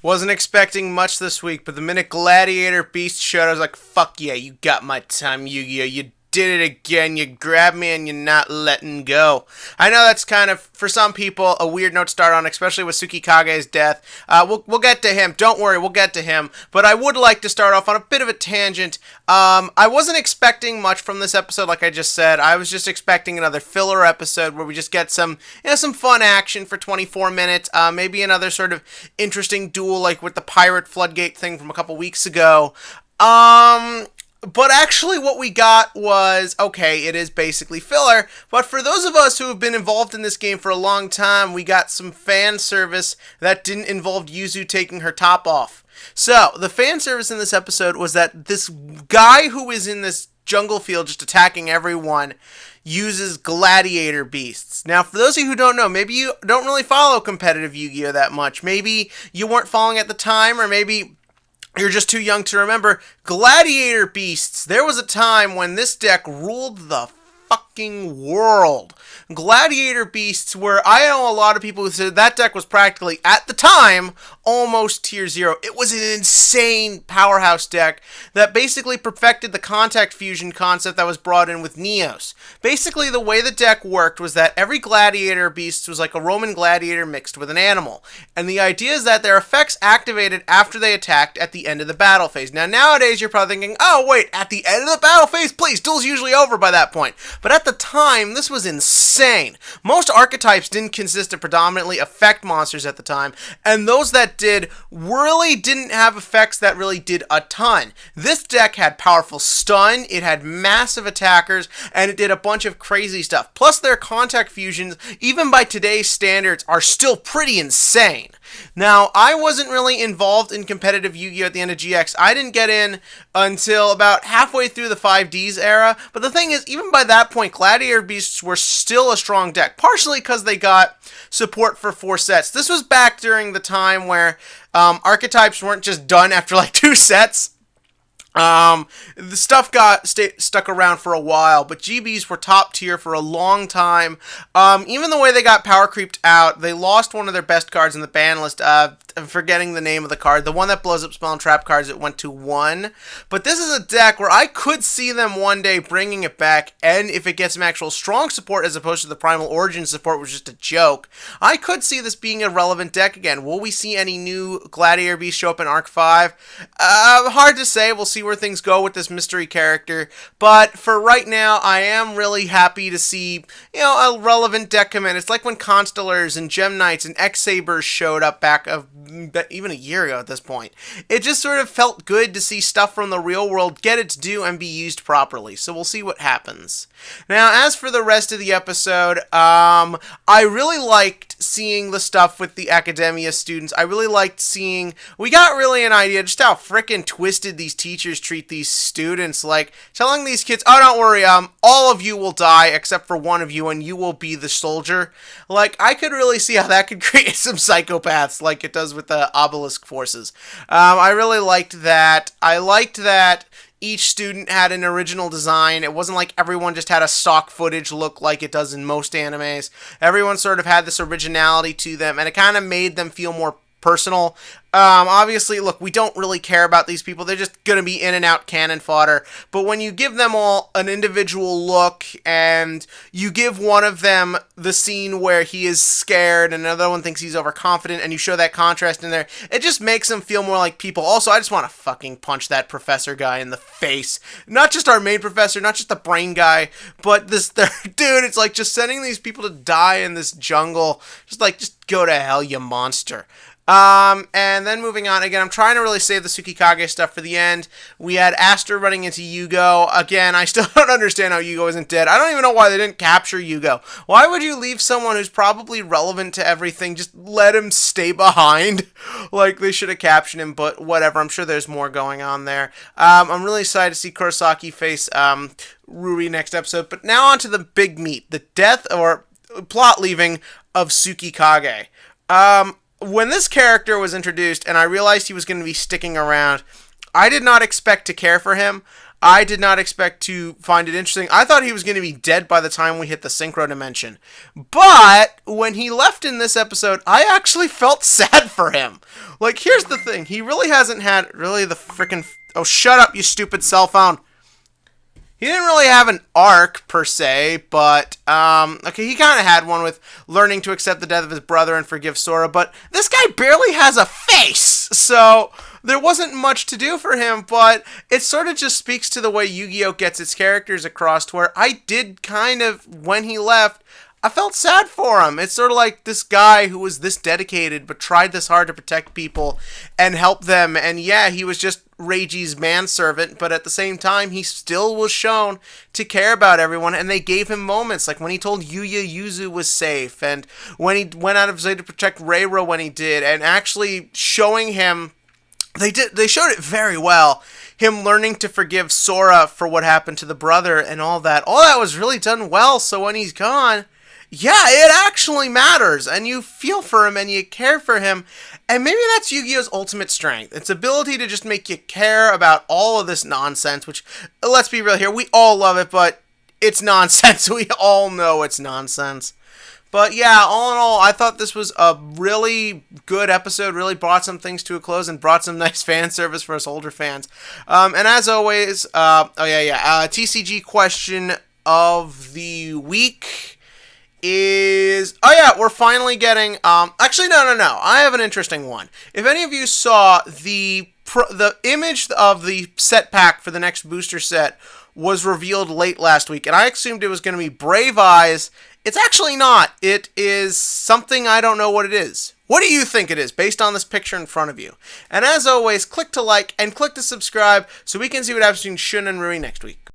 Wasn't expecting much this week, but the minute Gladiator Beast showed, I was like, fuck yeah, you got my time, Yu-Gi-Oh! You did it again. You grabbed me and you're not letting go. I know that's kind of, for some people, a weird note to start on, especially with Tsukikage's death. We'll get to him. Don't worry, we'll get to him. But I would like to start off on a bit of a tangent. I wasn't expecting much from this episode, like I just said. I was just expecting another filler episode where we just get some fun action for 24 minutes. Maybe another sort of interesting duel, like with the pirate floodgate thing from a couple weeks ago. But actually what we got was, okay, it is basically filler, but for those of us who have been involved in this game for a long time, we got some fan service that didn't involve Yuzu taking her top off. So, the fan service in this episode was that this guy who is in this jungle field just attacking everyone uses Gladiator Beasts. Now, for those of you who don't know, maybe you don't really follow competitive Yu-Gi-Oh! That much. Maybe you weren't following at the time, or maybe you're just too young to remember. Gladiator Beasts. There was a time when this deck ruled the fucking world. Gladiator Beasts were, I know a lot of people who said that deck was practically, at the time, almost tier 0. It was an insane powerhouse deck that basically perfected the contact fusion concept that was brought in with Neos. Basically, the way the deck worked was that every Gladiator Beast was like a Roman gladiator mixed with an animal. And the idea is that their effects activated after they attacked at the end of the battle phase. Now, nowadays, you're probably thinking, oh, wait, at the end of the battle phase? Please, duel's usually over by that point. But at the time, this was insane. Most archetypes didn't consist of predominantly effect monsters at the time, and those that did really didn't have effects that really did a ton. This deck had powerful stun, it had massive attackers, and it did a bunch of crazy stuff. Plus their contact fusions, even by today's standards, are still pretty insane. Now, I wasn't really involved in competitive Yu-Gi-Oh! At the end of GX. I didn't get in until about halfway through the 5Ds era, but the thing is, even by that point, Gladiator Beasts were still a strong deck, partially because they got support for 4 sets. This was back during the time where archetypes weren't just done after like 2 sets. The stuff got stuck around for a while, but GBs were top tier for a long time. Even the way they got power creeped out, they lost one of their best cards in the ban list. I'm forgetting the name of the card. The one that blows up spell and trap cards, it went to 1. But this is a deck where I could see them one day bringing it back, and if it gets some actual strong support as opposed to the Primal Origin support, which was just a joke, I could see this being a relevant deck again. Will we see any new Gladiator Beast show up in Arc 5? Hard to say. We'll see where things go with this mystery character, but for right now, I am really happy to see, a relevant deck come in. It's like when Constellars and Gem Knights and X-Sabers showed up back even a year ago at this point. It just sort of felt good to see stuff from the real world get its due and be used properly, so we'll see what happens. Now, as for the rest of the episode, I really liked seeing the stuff with the Academia students. I really liked seeing, we got really an idea just how frickin' twisted these teachers treat these students, like telling these kids, oh, don't worry, all of you will die except for one of you, and you will be the soldier. Like, I could really see how that could create some psychopaths, like it does with the obelisk forces. I really liked that. I liked that each student had an original design. It wasn't like everyone just had a stock footage look like it does in most animes. Everyone sort of had this originality to them, and it kind of made them feel more personal. Obviously, look, we don't really care about these people. They're just going to be in and out cannon fodder. But when you give them all an individual look, and you give one of them the scene where he is scared and another one thinks he's overconfident, and you show that contrast in there, it just makes them feel more like people. Also, I just want to fucking punch that professor guy in the face. Not just our main professor, not just the brain guy, but this dude. It's like just sending these people to die in this jungle. Just go to hell, you monster. And then moving on, again, I'm trying to really save the Tsukikage stuff for the end. We had Aster running into Yugioh. Again, I still don't understand how Yugioh isn't dead. I don't even know why they didn't capture Yugioh. Why would you leave someone who's probably relevant to everything, just let him stay behind? Like, they should have captured him, but whatever. I'm sure there's more going on there. I'm really excited to see Kurosaki face, Ruri next episode. But now on to the big meat, the death or plot leaving of Tsukikage. When this character was introduced and I realized he was going to be sticking around, I did not expect to care for him. I did not expect to find it interesting. I thought he was going to be dead by the time we hit the synchro dimension. But when he left in this episode, I actually felt sad for him. Like, here's the thing. He really hasn't had really the freaking... Oh, shut up, you stupid cell phone. He didn't really have an arc, per se, but, okay, he kind of had one with learning to accept the death of his brother and forgive Sora, but this guy barely has a face, so there wasn't much to do for him, but it sort of just speaks to the way Yu-Gi-Oh! Gets its characters across, to where I did kind of, when he left, I felt sad for him. It's sort of like this guy who was this dedicated, but tried this hard to protect people and help them. And yeah, he was just Reiji's manservant, but at the same time, he still was shown to care about everyone. And they gave him moments, like when he told Yuya Yuzu was safe, and when he went out of his way to protect Reiro when he did, and actually showing him. They showed it very well. Him learning to forgive Sora for what happened to the brother and all that. All that was really done well. So when he's gone, yeah, it actually matters, and you feel for him, and you care for him, and maybe that's Yu-Gi-Oh's ultimate strength. Its ability to just make you care about all of this nonsense, which, let's be real here, we all love it, but it's nonsense. We all know it's nonsense. But yeah, all in all, I thought this was a really good episode, really brought some things to a close, and brought some nice fan service for us older fans. And as always, TCG question of the week is, we're finally getting, actually, no, I have an interesting one. If any of you saw the image of the set pack for the next booster set was revealed late last week, and I assumed it was going to be Brave Eyes. It's actually not. It is something I don't know what it is. What do you think it is, based on this picture in front of you? And as always, click to like and click to subscribe so we can see what happens between Shun and Rui next week.